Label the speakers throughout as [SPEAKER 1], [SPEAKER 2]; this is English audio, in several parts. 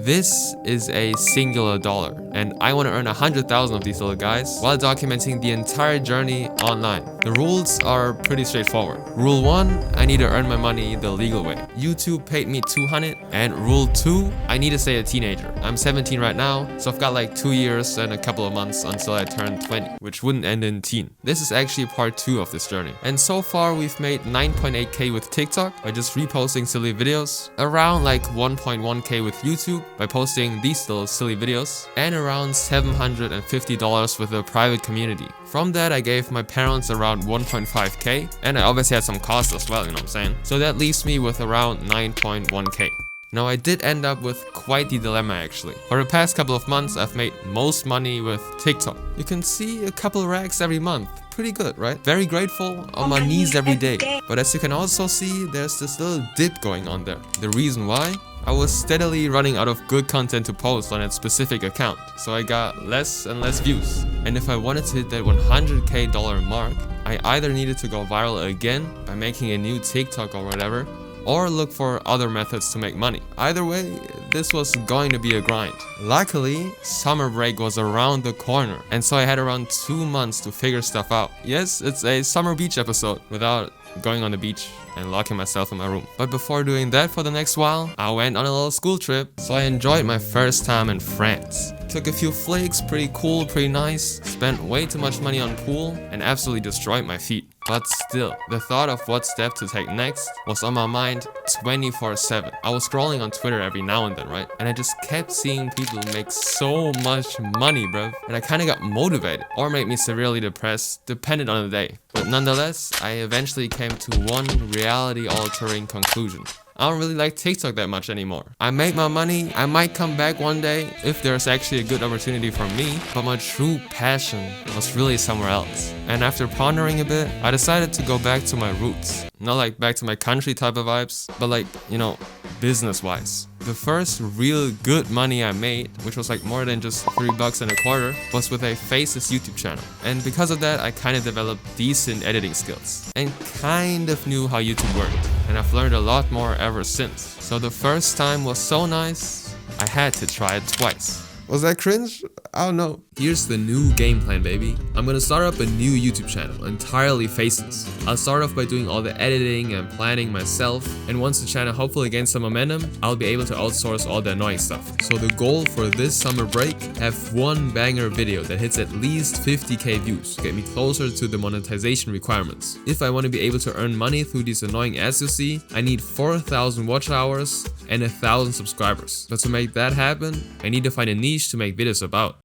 [SPEAKER 1] this is a singular dollar, and I want to earn 100,000 of these little guys while documenting the entire journey online. The rules are pretty straightforward. Rule 1, I need to earn my money the legal way. YouTube paid me 200, and rule 2, I need to stay a teenager. I'm 17 right now, so I've got like 2 years and a couple of months until I turn 20, which wouldn't end in teen. This is actually part 2 of this journey. And so far we've made 9.8k with TikTok by just reposting silly videos, around like 1.1k with YouTube by posting these little silly videos, and around $750 with a private community. From that I gave my parents around 1.5k, and I obviously had some costs as well, you know what I'm saying? So that leaves me with around 9.1k. Now I did end up with quite the dilemma actually. For the past couple of months I've made most money with TikTok. You can see a couple racks every month. Pretty good, right? Very grateful, on my knees every day. But as you can also see, there's this little dip going on there. The reason why? I was steadily running out of good content to post on that specific account, so I got less and less views. And if I wanted to hit that 100k dollar mark, I either needed to go viral again by making a new TikTok or whatever, or look for other methods to make money. Either way, this was going to be a grind. Luckily, summer break was around the corner, and so I had around 2 months to figure stuff out. Yes, it's a summer beach episode without going on the beach and locking myself in my room. But before doing that for the next while, I went on a little school trip, so I enjoyed my first time in France. Took a few flicks, pretty cool, pretty nice, spent way too much money on pool, and absolutely destroyed my feet. But still, the thought of what step to take next was on my mind 24/7. I was scrolling on Twitter every now and then, right? And I just kept seeing people make so much money, bruv. And I kinda got motivated, or made me severely depressed, depended on the day. But nonetheless, I eventually came to one reality-altering conclusion. I don't really like TikTok that much anymore. I made my money, I might come back one day if there's actually a good opportunity for me, but my true passion was really somewhere else. And after pondering a bit, I decided to go back to my roots. Not like back to my country type of vibes, but like, you know, business-wise. The first real good money I made, which was like more than just $3 and a quarter, was with a faceless YouTube channel. And because of that, I kind of developed decent editing skills and kind of knew how YouTube worked. And I've learned a lot more ever since. So the first time was so nice, I had to try it twice. Was that cringe? I don't know. Here's the new game plan, baby. I'm gonna start up a new YouTube channel, entirely faceless. I'll start off by doing all the editing and planning myself, and once the channel hopefully gains some momentum, I'll be able to outsource all the annoying stuff. So the goal for this summer break, have one banger video that hits at least 50k views to get me closer to the monetization requirements. If I want to be able to earn money through these annoying ads you see, I need 4,000 watch hours and 1,000 subscribers. But to make that happen, I need to find a niche to make videos about.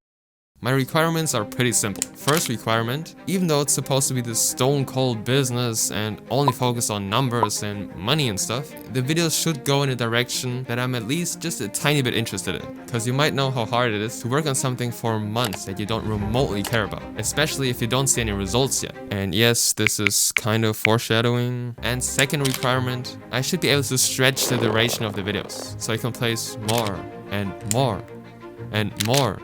[SPEAKER 1] My requirements are pretty simple. First requirement, even though it's supposed to be this stone cold business and only focus on numbers and money and stuff, the videos should go in a direction that I'm at least just a tiny bit interested in. Because you might know how hard it is to work on something for months that you don't remotely care about, especially if you don't see any results yet. And yes, this is kind of foreshadowing. And second requirement, I should be able to stretch the duration of the videos so I can place more and more and more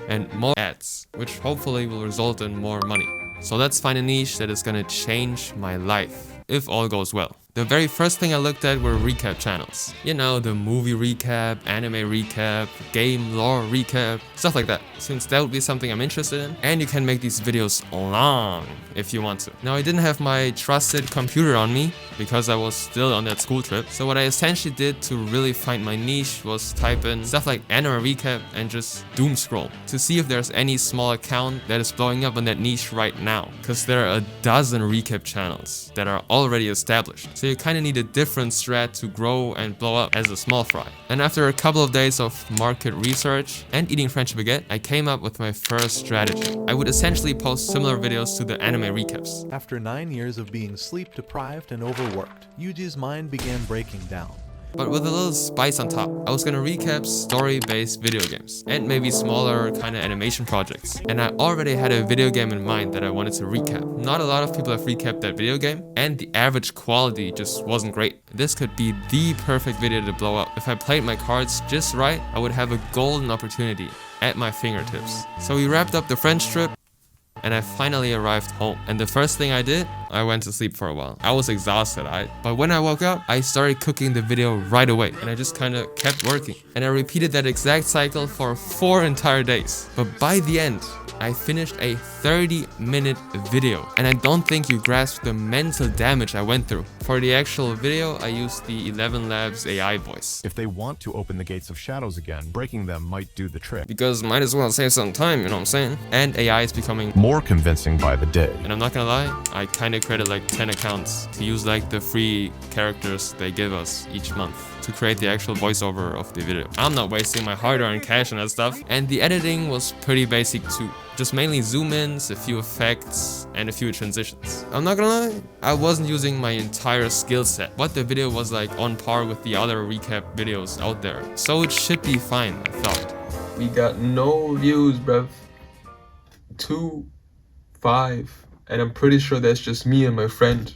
[SPEAKER 1] and more ads, which hopefully will result in more money. So let's find a niche that is gonna change my life, if all goes well. The very first thing I looked at were recap channels. You know, the movie recap, anime recap, game lore recap, stuff like that. Since that would be something I'm interested in, and you can make these videos long if you want to. Now, I didn't have my trusted computer on me because I was still on that school trip. So what I essentially did to really find my niche was type in stuff like anime recap and just doom scroll to see if there's any small account that is blowing up on that niche right now. Because there are a dozen recap channels that are already established. So you kind of need a different strat to grow and blow up as a small fry. And after a couple of days of market research and eating French baguette, I came up with my first strategy. I would essentially post similar videos to the anime recaps.
[SPEAKER 2] After 9 years of being sleep deprived and overworked, Yuji's mind began breaking down.
[SPEAKER 1] But with a little spice on top. I was gonna recap story-based video games and maybe smaller kind of animation projects. And I already had a video game in mind that I wanted to recap. Not a lot of people have recapped that video game, and the average quality just wasn't great. This could be the perfect video to blow up. If I played my cards just right, I would have a golden opportunity at my fingertips. So we wrapped up the French trip, and I finally arrived home. And the first thing I did, I went to sleep for a while. I was exhausted, but when I woke up, I started cooking the video right away, and I just kind of kept working. And I repeated that exact cycle for 4 entire days. But by the end, I finished a 30-minute video, and I don't think you grasp the mental damage I went through. For the actual video, I used the 11 Labs AI voice.
[SPEAKER 3] If they want to open the gates of shadows again, breaking them might do the trick.
[SPEAKER 1] Because might as well save some time, you know what I'm saying? And AI is becoming
[SPEAKER 3] more convincing by the day.
[SPEAKER 1] And I'm not gonna lie, I kinda created like 10 accounts to use like the free characters they give us each month to create the actual voiceover of the video. I'm not wasting my hard-earned cash on that stuff. And the editing was pretty basic too. Just mainly zoom ins, a few effects, and a few transitions. I'm not gonna lie, I wasn't using my entire skill set, but the video was like on par with the other recap videos out there. So it should be fine, I thought. We got no views, bruv. 2, 5, and I'm pretty sure that's just me and my friend.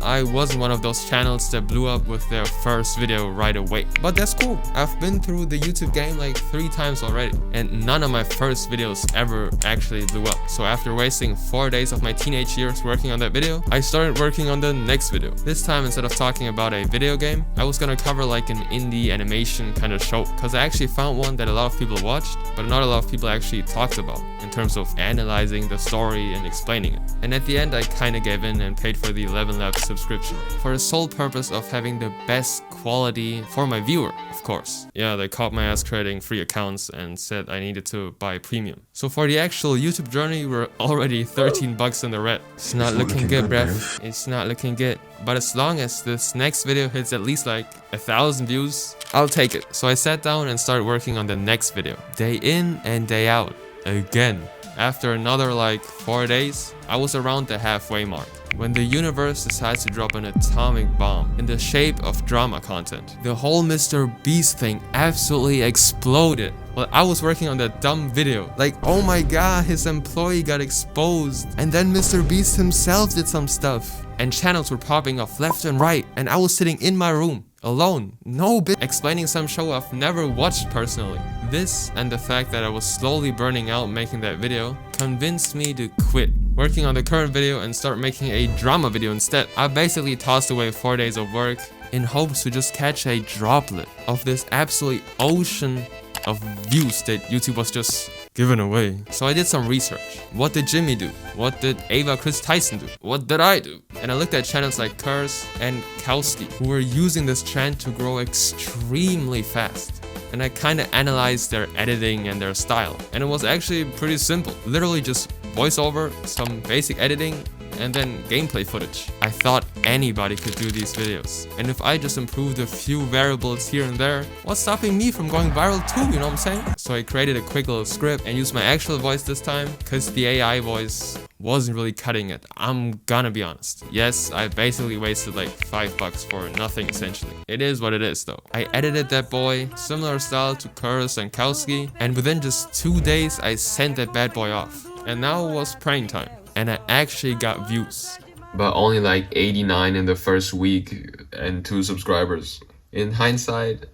[SPEAKER 1] I wasn't one of those channels that blew up with their first video right away, but that's cool. I've been through the YouTube game like 3 times already, and none of my first videos ever actually blew up. So after wasting 4 days of my teenage years working on that video, I started working on the next video. This time, instead of talking about a video game, I was gonna cover like an indie animation kind of show, because I actually found one that a lot of people watched, but not a lot of people actually talked about in terms of analyzing the story and explaining it. And at the end, I kind of gave in and paid for the 11 Labs subscription for the sole purpose of having the best quality for my viewer, of course. Yeah, they caught my ass creating free accounts and said I needed to buy premium. So for the actual YouTube journey, we're already 13 bucks in the red. It's not looking good, bruv. It's not looking good. But as long as this next video hits at least like 1,000 views, I'll take it. So I sat down and started working on the next video. Day in and day out. Again. After another like 4 days, I was around the halfway mark, when the universe decides to drop an atomic bomb in the shape of drama content. The whole Mr. Beast thing absolutely exploded. Well, I was working on that dumb video, like, oh my god, his employee got exposed, and then Mr. Beast himself did some stuff, and channels were popping off left and right, and I was sitting in my room alone, no bitch, explaining some show I've never watched personally. This and the fact that I was slowly burning out making that video convinced me to quit working on the current video and start making a drama video instead. I basically tossed away 4 days of work in hopes to just catch a droplet of this absolute ocean of views that YouTube was just giving away. So I did some research. What did Jimmy do? What did Ava Chris Tyson do? What did I do? And I looked at channels like Curse and Kowski, who were using this trend to grow extremely fast. And I kind of analyzed their editing and their style. And it was actually pretty simple. Literally just voiceover, some basic editing, and then gameplay footage. I thought anybody could do these videos. And if I just improved a few variables here and there, what's stopping me from going viral too, you know what I'm saying? So I created a quick little script and used my actual voice this time, because the AI voice wasn't really cutting it. I'm gonna be honest. Yes, I basically wasted like $5 for nothing essentially. It is what it is though. I edited that boy, similar style to Curse and Kowski, and within just 2 days I sent that bad boy off. And now it was praying time, and I actually got views. But only like 89 in the first week and 2 subscribers. In hindsight,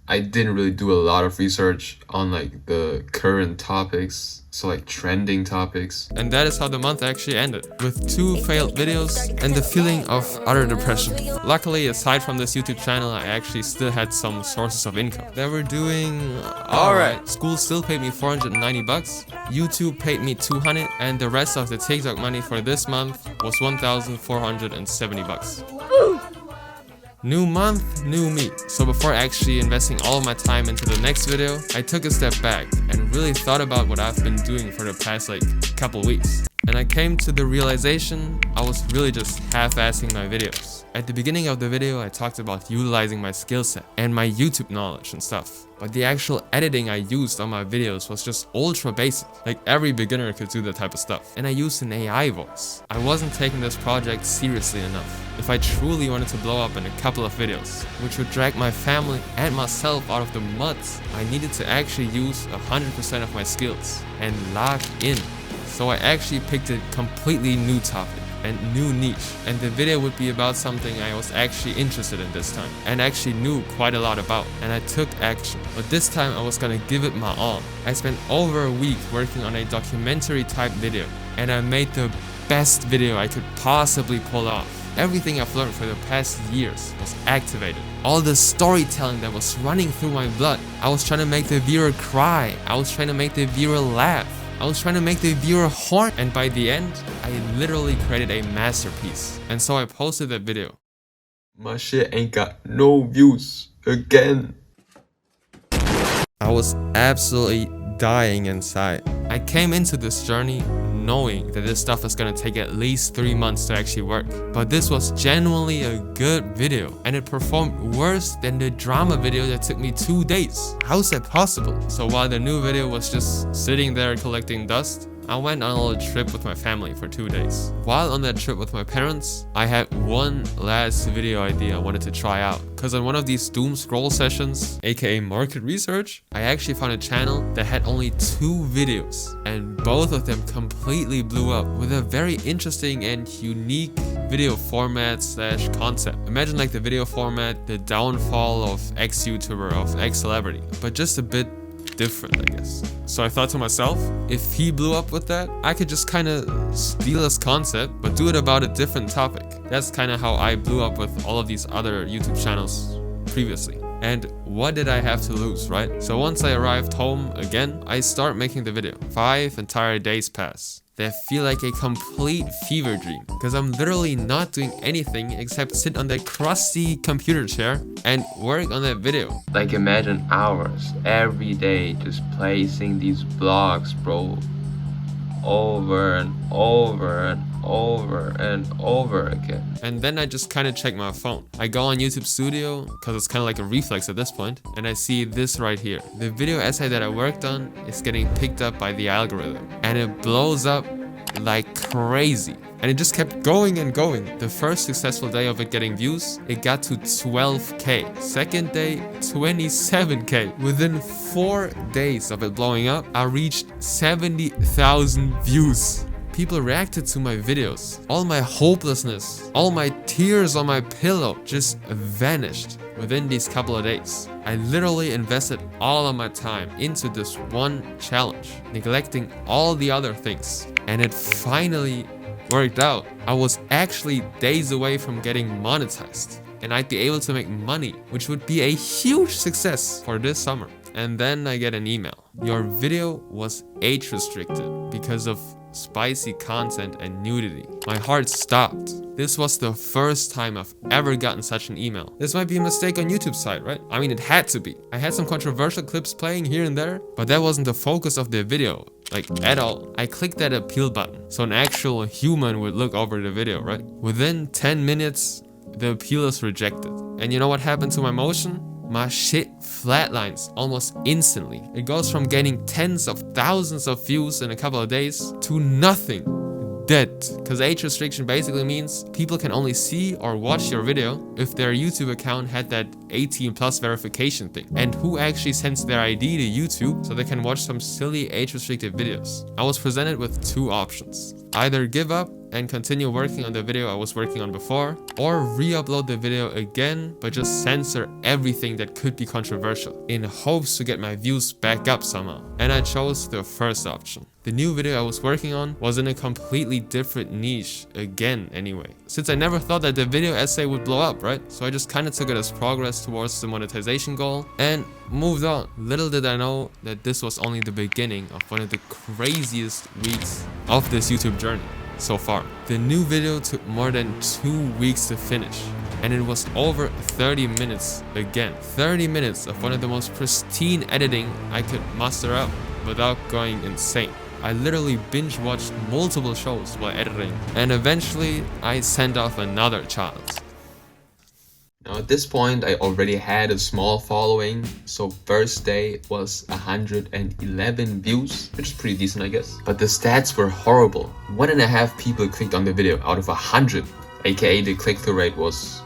[SPEAKER 1] I didn't really do a lot of research on like the current topics, so like trending topics. And that is how the month actually ended, with 2 failed videos and the feeling of utter depression. Luckily, aside from this YouTube channel, I actually still had some sources of income. They were doing alright. School still paid me 490 bucks. YouTube paid me 200, and the rest of the TikTok money for this month was 1,470 bucks. New month, new me. So before actually investing all of my time into the next video, I took a step back and really thought about what I've been doing for the past like couple weeks. And I came to the realization I was really just half-assing my videos. At the beginning of the video, I talked about utilizing my skill set and my YouTube knowledge and stuff. But the actual editing I used on my videos was just ultra basic. Like every beginner could do that type of stuff. And I used an AI voice. I wasn't taking this project seriously enough. If I truly wanted to blow up in a couple of videos, which would drag my family and myself out of the mud, I needed to actually use 100% of my skills and lock in. So I actually picked a completely new topic and new niche, and the video would be about something I was actually interested in this time and actually knew quite a lot about, and I took action. But this time I was gonna give it my all. I spent over a week working on a documentary type video, and I made the best video I could possibly pull off. Everything I've learned for the past years was activated. All the storytelling that was running through my blood. I was trying to make the viewer cry. I was trying to make the viewer laugh. I was trying to make the viewer horn. And by the end, I literally created a masterpiece. And so I posted that video.
[SPEAKER 4] My shit ain't got no views again.
[SPEAKER 1] I was absolutely dying inside. I came into this journey knowing that this stuff is gonna take at least 3 months to actually work. But this was genuinely a good video, and it performed worse than the drama video that took me 2 days. How's that possible? So while the new video was just sitting there collecting dust, I went on a little trip with my family for 2 days. While on that trip with my parents, I had one last video idea I wanted to try out. Cause on one of these doom scroll sessions, aka market research, I actually found a channel that had only 2 videos, and both of them completely blew up with a very interesting and unique video format slash concept. Imagine like the video format, the downfall of X YouTuber, of X celebrity, but just a bit different, I guess. So I thought to myself, if he blew up with that, I could just kind of steal his concept, but do it about a different topic. That's kind of how I blew up with all of these other YouTube channels previously. And what did I have to lose, right? So once I arrived home again, I start making the video. 5 entire days pass. They feel like a complete fever dream, because I'm literally not doing anything except sit on that crusty computer chair and work on that video.
[SPEAKER 4] Like imagine hours every day just placing these vlogs, bro, over and over and over and over again.
[SPEAKER 1] And then I just kind of check my phone. I go on YouTube Studio, because it's kind of like a reflex at this point, and I see this right here. The video essay that I worked on is getting picked up by the algorithm, and it blows up like crazy. And it just kept going and going. The first successful day of it getting views, it got to 12k. Second day, 27k. Within 4 days of it blowing up, I reached 70,000 views. People reacted to my videos. All my hopelessness, all my tears on my pillow just vanished within these couple of days. I literally invested all of my time into this one challenge, neglecting all the other things. And it finally worked out. I was actually days away from getting monetized, and I'd be able to make money, which would be a huge success for this summer. And then I get an email. Your video was age restricted because of spicy content and nudity. My heart stopped. This was the first time I've ever gotten such an email. This might be a mistake on YouTube's side, right? I mean, it had to be. I had some controversial clips playing here and there, but that wasn't the focus of the video, like at all. I clicked that appeal button, so an actual human would look over the video, right? Within 10 minutes, the appeal is rejected. And you know what happened to my motion? My shit flatlines almost instantly. It goes from gaining tens of thousands of views in a couple of days to nothing. Dead. Because age restriction basically means people can only see or watch your video if their YouTube account had that 18 plus verification thing. And who actually sends their ID to YouTube so they can watch some silly age restricted videos? I was presented with 2 options. Either give up and continue working on the video I was working on before, or re-upload the video again but just censor everything that could be controversial in hopes to get my views back up somehow. And I chose the first option. The new video I was working on was in a completely different niche again anyway, since I never thought that the video essay would blow up, right? So I just kind of took it as progress towards the monetization goal and moved on. Little did I know that this was only the beginning of one of the craziest weeks of this YouTube journey so far. The new video took more than 2 weeks to finish, and it was over 30 minutes again. 30 minutes of one of the most pristine editing I could muster up without going insane. I literally binge watched multiple shows while editing, and eventually I sent off another challenge.
[SPEAKER 4] Now at this point I already had a small following, so first day was 111 views, which is pretty decent I guess. But the stats were horrible. 1.5 people clicked on the video out of 100, aka the click-through rate was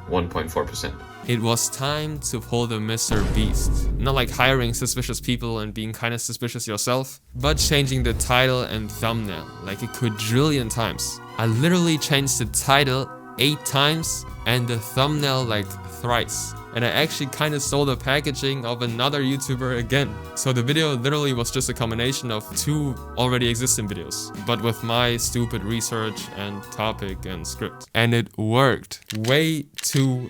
[SPEAKER 4] 1.4%.
[SPEAKER 1] It was time to pull the Mr. Beast. Not like hiring suspicious people and being kind of suspicious yourself, but changing the title and thumbnail like a quadrillion times. I literally changed the title 8 times and the thumbnail like thrice. And I actually kind of stole the packaging of another YouTuber again. So the video literally was just a combination of 2 already existing videos, but with my stupid research and topic and script. And it worked way too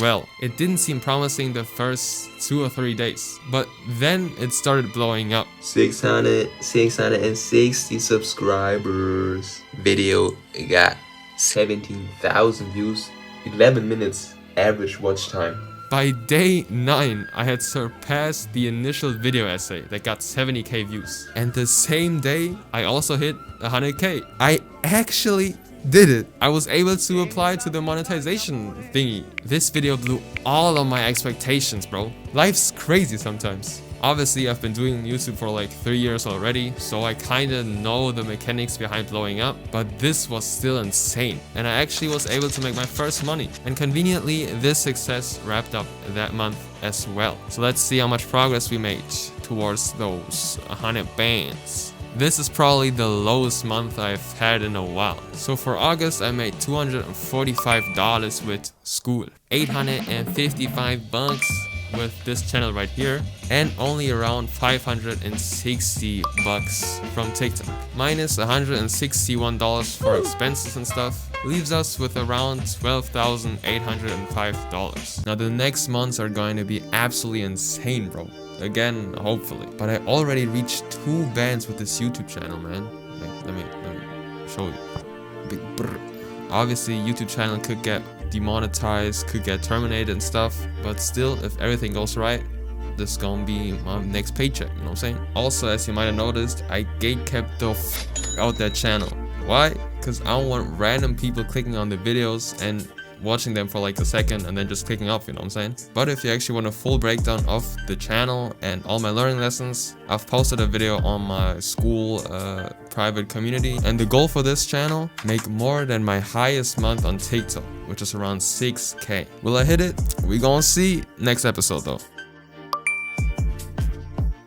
[SPEAKER 1] well. It didn't seem promising the first 2 or 3 days, but then it started blowing up.
[SPEAKER 4] 660 subscribers. Video got 17,000 views, 11 minutes average watch time.
[SPEAKER 1] By day 9, I had surpassed the initial video essay that got 70k views. And the same day, I also hit 100k. I actually did it. I was able to apply to the monetization thingy. This video blew all of my expectations, bro. Life's crazy sometimes. Obviously, I've been doing YouTube for like 3 years already, so I kinda know the mechanics behind blowing up, but this was still insane. And I actually was able to make my first money. And conveniently, this success wrapped up that month as well. So let's see how much progress we made towards those 100 bands. This is probably the lowest month I've had in a while. So for August, I made $245 with school, 855 bucks with this channel right here, and only around 560 bucks from TikTok. Minus $161 for expenses and stuff leaves us with around $12,805. Now the next months are going to be absolutely insane, bro. Again, hopefully. But I already reached 2 bands with this YouTube channel, man. Like, let me show you. Big brr. Obviously, YouTube channel could get demonetized, could get terminated and stuff, but still, if everything goes right, this is gonna be my next paycheck, you know what I'm saying? Also, as you might have noticed, I gatekept the out that channel. Why? Because I don't want random people clicking on the videos and watching them for like a second and then just clicking off, you know what I'm saying? But if you actually want a full breakdown of the channel and all my learning lessons, I've posted a video on my school private community. And the goal for this channel, make more than my highest month on TikTok, which is around 6k. Will I hit it? We gonna see next episode though.